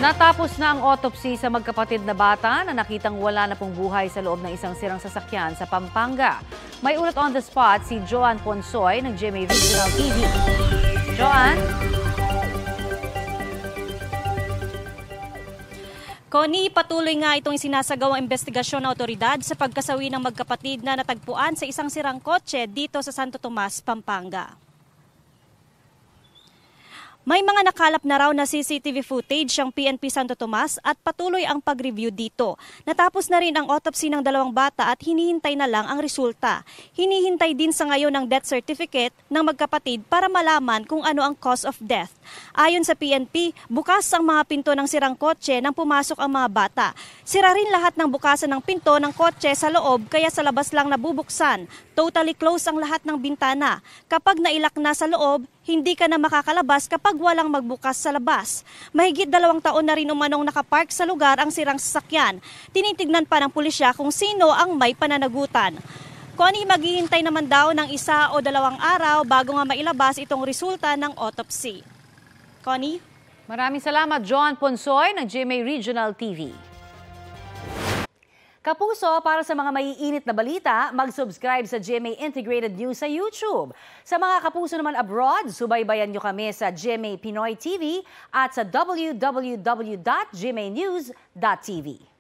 Natapos na ang autopsy sa magkapatid na bata na nakitang wala na pong buhay sa loob ng isang sirang sasakyan sa Pampanga. May ulat on the spot si Joanne Ponsoy ng GMA Regional TV. Joanne? Connie, patuloy nga itong sinasagawang investigasyon ng otoridad sa pagkasawi ng magkapatid na natagpuan sa isang sirang kotse dito sa Santo Tomas, Pampanga. May mga nakalap na raw na CCTV footage ang PNP Santo Tomas at patuloy ang pag-review dito. Natapos na rin ang autopsy ng dalawang bata at hinihintay na lang ang resulta. Hinihintay din sa ngayon ang death certificate ng magkapatid para malaman kung ano ang cause of death. Ayon sa PNP, bukas ang mga pinto ng sirang kotse nang pumasok ang mga bata. Sira rin lahat ng bukasan ng pinto ng kotse sa loob kaya sa labas lang nabubuksan. Totally close ang lahat ng bintana. Kapag nailak na sa loob, hindi ka na makakalabas kapag walang magbukas sa labas. Mahigit 2 taon na rin umanong nakapark sa lugar ang sirang sasakyan. Tinitignan pa ng pulisya kung sino ang may pananagutan. Connie, maghihintay naman daw ng 1 o 2 araw bago nga mailabas itong resulta ng autopsy. Connie? Maraming salamat, Joanne Ponsoy ng GMA Regional TV. Kapuso, para sa mga maiinit na balita, mag-subscribe sa GMA Integrated News sa YouTube. Sa mga kapuso naman abroad, subaybayan nyo kami sa GMA Pinoy TV at sa www.gmanews.tv.